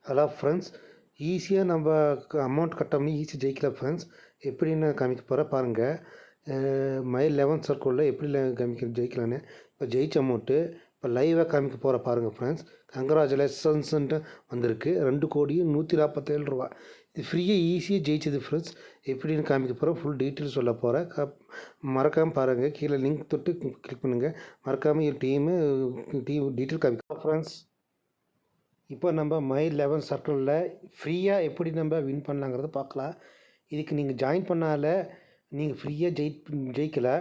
Hello friends, ஈஸியாக நம்ம amount கட்டாமல் ஈஸியாக ஜெயிக்கலாம் ஃப்ரெண்ட்ஸ். எப்படின்னு காமிக்க போகிறேன் பாருங்கள். மை 11 சர்க்கிளில் எப்படி ஜெயிக்கலான்னு இப்போ ஜெயிச்ச அமௌண்ட்டு இப்போ லைவாக காமிக்க போகிற பாருங்கள் ஃப்ரெண்ட்ஸ். கங்க்ராச்சுலேஷன்ஸ்ன்ட்டு வந்திருக்கு 2,147,000 இது ஃப்ரீயாக ஈஸியாக ஜெயிச்சது ஃப்ரெண்ட்ஸ். எப்படின்னு காமிக்க போகிறேன், ஃபுல் டீட்டெயில் சொல்ல போகிறேன். மறக்காமல் பாருங்கள், கீழே லிங்க் தொட்டு கிளிக் பண்ணுங்கள். மறக்காமல் டீம் டீட்டெயில் காமிக்க ஃப்ரெண்ட்ஸ். இப்போ நம்ம மை 11 சர்க்கிளில் ஃப்ரீயாக எப்படி நம்ம வின் பண்ணலாங்கிறத பார்க்கலாம். இதுக்கு நீங்கள் ஜாயின் பண்ணால நீங்கள் ஃப்ரீயாக ஜெயிக்கலை.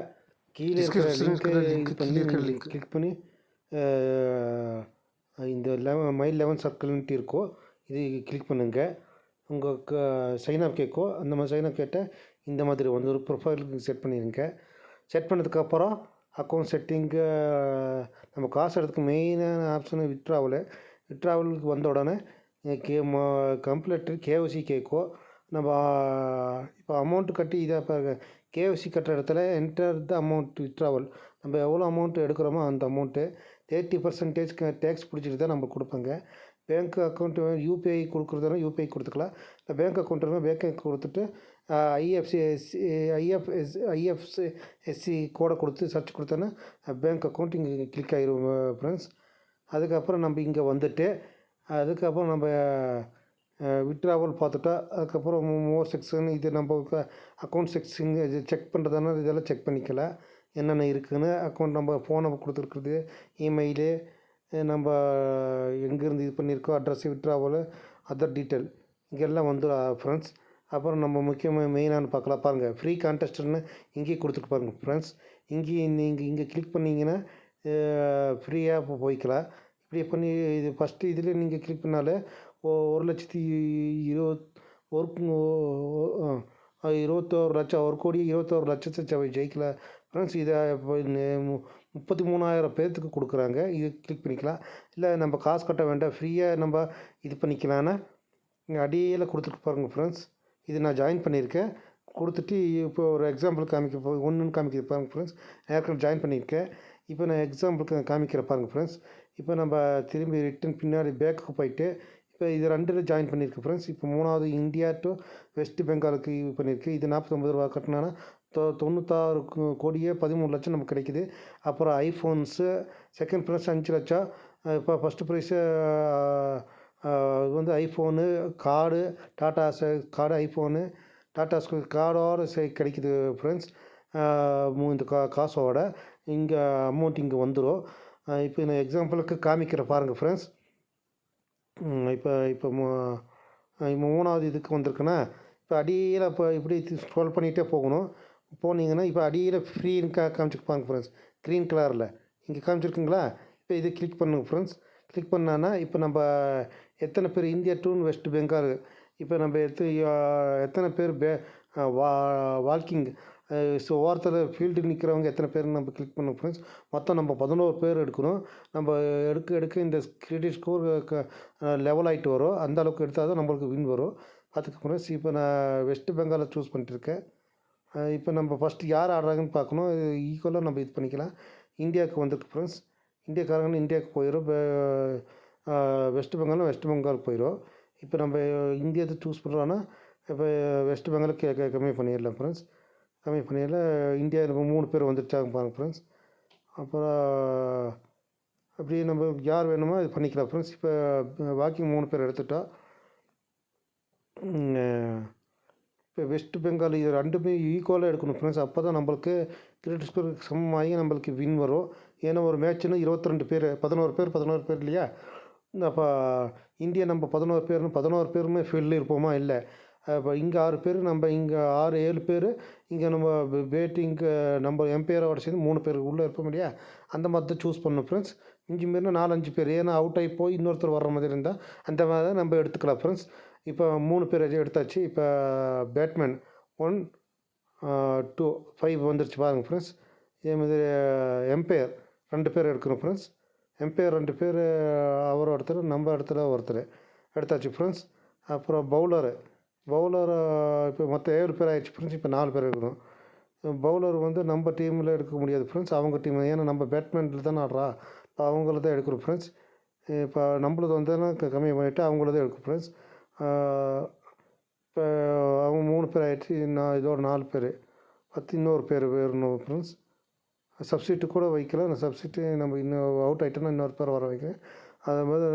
கீழே இருக்கிற லிங்க் கிளிக் பண்ணி இந்த மை 11 சர்க்கிள்ன்ட்டு இருக்கோ இது கிளிக் பண்ணுங்கள். உங்களுக்கு சைன் அப் கேட்கும். அந்த மாதிரி சைன் அப் கேட்டால் இந்த மாதிரி வந்து ஒரு ப்ரொஃபைலுக்கு செட் பண்ணிடுங்க. செட் பண்ணதுக்கப்புறம் அக்கௌண்ட் செட்டிங்கு நம்ம காசு எடுத்துக்க மெயினான ஆப்ஷனு வித்ட்ராவலுக்கு வந்த உடனே கம்ப்ளீட்டு கேஒசி கேட்கும். நம்ம இப்போ அமௌண்ட்டு கட்டி இதை இப்போ கேஒசி கட்டுற இடத்துல என்டர் த அமௌண்ட் வித்ட்ராவல் நம்ம எவ்வளோ அமௌண்ட்டு எடுக்கிறோமோ அந்த அமௌண்ட்டு 30% டேக்ஸ் பிடிச்சிட்டு தான் நம்ம கொடுப்பாங்க. பேங்க் அக்கௌண்ட்டு யூபிஐ கொடுக்குறதுனா யூபிஐ கொடுத்துக்கலாம். இல்லை பேங்க் அக்கௌண்ட் இருந்தால் பேங்க் அக்கௌண்ட் கொடுத்துட்டு ஐஎஃப்எஸ்சி கோடை கொடுத்து சர்ச் கொடுத்தோன்னா பேங்க் அக்கௌண்ட் இங்கே கிளிக் ஆகிரும் ஃப்ரெண்ட்ஸ். அதுக்கப்புறம் நம்ம இங்கே வந்துட்டு அதுக்கப்புறம் நம்ம வித்ட்ராவல் பார்த்துட்டா அதுக்கப்புறம் மோர் செக்ஷன் இது நம்ம அக்கௌண்ட் செக்ஷன் இது செக் பண்ணுறதுனா இதெல்லாம் செக் பண்ணிக்கலாம். என்னென்ன இருக்குதுன்னு அக்கௌண்ட் நம்ம ஃபோன் நம்பர் கொடுத்துருக்குறது, இமெயிலு, நம்ம எங்கேருந்து இது பண்ணியிருக்கோம், அட்ரஸ்ஸு, வித்ட்ராவலு, அதர் டீட்டெயில் இங்கெல்லாம் வந்துடும் ஃப்ரெண்ட்ஸ். அப்புறம் நம்ம முக்கியமாக மெயினானு பார்க்கலாம். பாருங்கள், ஃப்ரீ கான்டெஸ்ட்னு இங்கேயே கொடுத்துட்டு பாருங்கள் ஃப்ரெண்ட்ஸ். இங்கே கிளிக் பண்ணிங்கன்னா ஃப்ரீயாக போய்க்கலாம். இப்படி பண்ணி இது ஃபஸ்ட்டு இதில் நீங்கள் கிளிக் பண்ணாலே 1,21,00,000 ஜெயிக்கலாம் ஃப்ரெண்ட்ஸ். இதை இப்போ 33,000 பேர்த்துக்கு கொடுக்குறாங்க. இது கிளிக் பண்ணிக்கலாம். இல்லை நம்ம காசு கட்ட வேண்டாம், ஃப்ரீயாக நம்ம இது பண்ணிக்கலான்னா இங்கே அடியில் கொடுத்துட்டு பாருங்கள் ஃப்ரெண்ட்ஸ். இது நான் ஜாயின் பண்ணியிருக்கேன். கொடுத்துட்டு இப்போ ஒரு எக்ஸாம்பிள் ஒன்றுன்னு காமிக்க பாருங்கள் ஃப்ரெண்ட்ஸ். ஏற்கனவே ஜாயின் பண்ணியிருக்கேன். இப்போ நான் எக்ஸாம்பிளுக்கு காமிக்கிற பாருங்கள் ஃப்ரெண்ட்ஸ். இப்போ நம்ம திரும்பி ரிட்டன் பின்னாடி பேக்குக்கு போயிட்டு இப்போ இது 2ல் ஜாயின் பண்ணியிருக்கு ஃப்ரெண்ட்ஸ். இப்போ 3வது இந்தியா டு வெஸ்ட் பெங்காலுக்கு இது பண்ணியிருக்கு. இது 49 ரூபா கட்டினா 96,13,00,000 நமக்கு கிடைக்குது. அப்புறம் ஐஃபோன்ஸு செகண்ட் ப்ரைஸ் 5 லட்சம். இப்போ ஃபஸ்ட்டு ப்ரைஸு இது வந்து iPhone card, Tata card, iPhone Tata கார்டோடு கிடைக்குது ஃப்ரெண்ட்ஸ். இந்த காசோட இங்கே அமௌண்ட் இங்கே வந்துடும். இப்போ நான் எக்ஸாம்பிளுக்கு காமிக்கிற பாருங்கள் ஃப்ரெண்ட்ஸ். இப்போ இப்போ 3வது இதுக்கு வந்திருக்குன்னா இப்போ அடியில் இப்போ இப்படி ஸ்க்ரோல் பண்ணிகிட்டே போனீங்கன்னா இப்போ அடியில் ஃப்ரீன்னு காமிச்சிருப்பாங்க ஃப்ரெண்ட்ஸ். க்ரீன் கலரில் இங்கே காமிச்சிருக்குங்களா? இப்போ இது கிளிக் பண்ணுங்க ஃப்ரெண்ட்ஸ். கிளிக் பண்ணான்னா இப்போ நம்ம எத்தனை பேர் இந்தியா டு வெஸ்ட் பெங்கால் இப்போ நம்ம எத்தனை பேர் வாக்கிங் ஸோ ஓரத்தில் ஃபீல்டு நிற்கிறவங்க எத்தனை பேர்னு நம்ம கிளிக் பண்ணோம் ஃப்ரெண்ட்ஸ். மொத்தம் நம்ம 11 பேர் எடுக்கணும். நம்ம எடுக்க இந்த கிரெடிட் ஸ்கோர் லெவல் ஆகிட்டு வரும். அந்த அளவுக்கு எடுத்தால் தான் நம்மளுக்கு வின் வரும். பார்த்துக்க ஃப்ரெண்ட்ஸ். இப்போ நான் வெஸ்ட் பெங்காலை சூஸ் பண்ணிட்டுருக்கேன். இப்போ நம்ம ஃபஸ்ட்டு யார் ஆடுறாங்கன்னு பார்க்கணும். ஈக்குவலாக நம்ம இது பண்ணிக்கலாம். இந்தியாவுக்கு வந்திருக்கு ஃப்ரெண்ட்ஸ். இந்தியாக்காரங்கன்னு இந்தியாவுக்கு போயிடும். வெஸ்ட் பெங்காலுக்கு போயிடும். இப்போ நம்ம இந்தியாவை சூஸ் பண்ணுறோன்னா இப்போ வெஸ்ட் பெங்காலுக்கு கம்மி பண்ணிடலாம் ஃப்ரெண்ட்ஸ். கம்மி பண்ணிடலாம். இந்தியாவில் 3 பேர் வந்துருச்சாங்க பாருங்கள் ஃப்ரெண்ட்ஸ். அப்புறம் அப்படியே நம்ம யார் வேணுமோ இது பண்ணிக்கலாம் ஃப்ரெண்ட்ஸ். இப்போ வாக்கிங் 3 பேர் எடுத்துட்டோம். இப்போ வெஸ்ட் பெங்கால் இது 2மே ஈக்குவலாக எடுக்கணும் ஃப்ரெண்ட்ஸ். அப்போ தான் நம்மளுக்கு கிரெடிட் ஸ்கோர் சமமாகி நம்மளுக்கு வின் வரும். ஏன்னா ஒரு மேட்ச்னா 22 பேர் 11 பேர் இல்லையா? அப்போ இந்தியா நம்ம 11 பேருமே ஃபீல்டில் இருப்போமா? இல்லை. இப்போ இங்கே 6 பேர், நம்ம இங்கே 7 பேர், இங்கே நம்ம பேட்டிங்கு நம்ம எம்பையரோட சேர்ந்து 3 பேர் உள்ளே இருப்போம் இல்லையா? அந்த மாதிரி தான் சூஸ் பண்ணணும் ஃப்ரெண்ட்ஸ். மிஞ்சி மீறினா 4-5 பேர், ஏன்னா அவுட் ஆகி போய் இன்னொருத்தர் வர்ற மாதிரி இருந்தால் அந்த மாதிரி தான் நம்ம எடுத்துக்கலாம் ஃப்ரெண்ட்ஸ். இப்போ 3 பேர் எடுத்தாச்சு. இப்போ பேட்மேன் 1, 2, 5 வந்துருச்சு பாருங்கள் ஃப்ரெண்ட்ஸ். இதே மாதிரி எம்பையர் 2 பேர் எடுக்கணும் ஃப்ரெண்ட்ஸ். எம்பையர் 2 பேர், அவர் ஒருத்தர், நம்ம இடத்துல ஒருத்தர் எடுத்தாச்சு ஃப்ரெண்ட்ஸ். அப்புறம் பவுலர் இப்போ மொத்தம் 7 பேர் ஆயிடுச்சு ஃப்ரெண்ட்ஸ். இப்போ 4 பேர் எடுக்கணும். பவுலர் வந்து நம்ம டீமில் எடுக்க முடியாது ஃப்ரெண்ட்ஸ். அவங்க டீம், ஏன்னா நம்ம பேட்மேனில் தானே ஆடுறா, இப்போ அவங்கள தான் எடுக்கணும் ஃப்ரெண்ட்ஸ். இப்போ நம்மளது வந்ததுன்னா கம்மி பண்ணிவிட்டு அவங்களதே எடுக்கும் ஃப்ரெண்ட்ஸ். இப்போ அவங்க 3 பேர் ஆயிடுச்சு. நான் இதோட 4 பேர். இன்னொரு பேர் வேணும் ஃப்ரெண்ட்ஸ். சப்ஸ்டியூட் கூட வைக்கலாம். அந்த சப்ஸ்டியூட்டு நம்ம இன்னும் அவுட் ஆகிட்டோன்னா இன்னொரு பேர் வர வைக்கிறேன். அது மாதிரி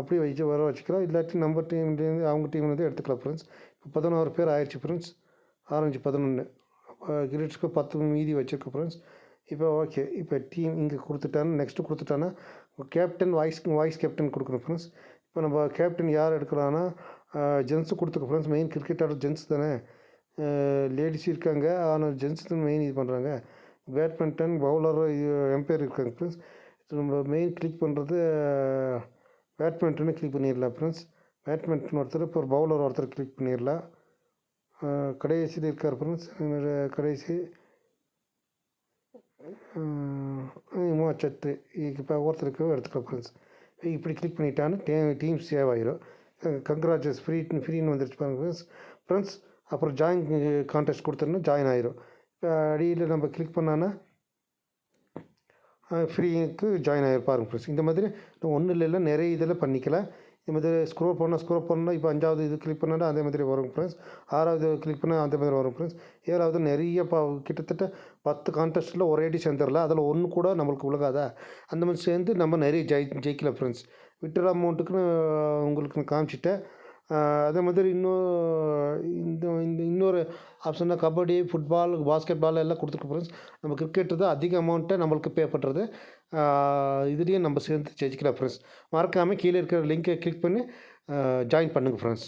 அப்படியே வர வச்சுக்கலாம். இல்லாட்டி நம்ம டீம்லேருந்து அவங்க டீம்லேருந்து எடுத்துக்கலாம் ஃப்ரெண்ட்ஸ். இப்போ 11 பேர் ஆயிடுச்சு ஃப்ரெண்ட்ஸ். 6, 11 கிரீட்ஸ்க்கு 10 மீதி வச்சுருக்கோம் ஃப்ரெண்ட்ஸ். இப்போ ஓகே. இப்போ டீம் இங்கே கொடுத்துட்டான்னு நெக்ஸ்ட்டு கொடுத்துட்டான்னா கேப்டன் வாய்ஸ் கேப்டன் கொடுக்கணும் ஃப்ரெண்ட்ஸ். இப்போ நம்ம கேப்டன் யார் எடுக்கலான்னா ஜென்ஸு கொடுத்துருக்கோம் ஃப்ரெண்ட்ஸ். மெயின் கிரிக்கெட் ஆடுற ஜென்ஸ் தானே. லேடிஸ் இருக்காங்க, ஆனால் ஜென்ஸ் தான் மெயின் இது பண்ணுறாங்க. பேட்மிண்டன் பவுலர் எம்பையர் இருக்காங்க ஃப்ரெண்ட்ஸ். நம்ம மெயின் கிளிக் பண்ணுறது பேட்மிண்டனை கிளிக் பண்ணிடலாம் ஃப்ரெண்ட்ஸ். பேட்மிண்டன் ஒருத்தர், இப்போ ஒரு பவுலர் ஒருத்தர் கிளிக் பண்ணிடலாம். கடைசியில் இருக்கார் ஃப்ரெண்ட்ஸ். கடைசி சத்து இப்போ ஒருத்தருக்கு எடுத்துக்கலாம் ஃப்ரெண்ட்ஸ். இப்படி கிளிக் பண்ணிட்டான்னு டீம் சேவ் ஆகிடும். கங்க்ராச்சுலேஷன் ஃப்ரீன்னு வந்துடுச்சு பாருங்க ஃப்ரெண்ட்ஸ். அப்புறம் ஜாயின் கான்டெஸ்ட் கொடுத்தோன்னா ஜாயின் ஆகிரும். இப்போ அடியில் நம்ம கிளிக் பண்ணான்னா ஃப்ரீக்கு ஜாயின் ஆகிருப்பாருங்க ஃப்ரெண்ட்ஸ். இந்த மாதிரி ஒன்றும் இல்லைல்ல, நிறைய இதில் பண்ணிக்கலாம். இந்த மாதிரி ஸ்க்ரோல் பண்ணால் இப்போ 5வது இது கிளிக் பண்ணால் அதே மாதிரி வரும் ஃப்ரெண்ட்ஸ். 6வது கிளிக் பண்ணால் அதே மாதிரி வரும் ஃப்ரெண்ட்ஸ். 7வது நிறைய கிட்டத்தட்ட 10 கான்டெஸ்ட்டில் ஒரேடி சேர்ந்துடலாம். அதில் ஒன்று கூட நம்மளுக்கு விழுகாதா, அந்த மாதிரி சேர்ந்து நம்ம நிறைய ஜெயிக்கலாம் ஃப்ரெண்ட்ஸ். விட்ரா அமௌண்ட்டுக்குன்னு உங்களுக்கு நான் காமிச்சிட்டேன். அதே மாதிரி இன்னொரு ஆப்ஷன்னா கபடி, ஃபுட்பால், பாஸ்கெட் பால் எல்லாம் கொடுத்துருக்கு ஃப்ரெண்ட்ஸ். நம்ம கிரிக்கெட்டு தான் அதிக அமௌண்ட்டை நம்மளுக்கு பே பண்ணுறது. இதுலேயும் நம்ம சேர்ந்து ஜெயிக்கலாம் ஃப்ரெண்ட்ஸ். மறக்காமல் கீழே இருக்கிற லிங்கை கிளிக் பண்ணி ஜாயின் பண்ணுங்கள் ஃப்ரெண்ட்ஸ்.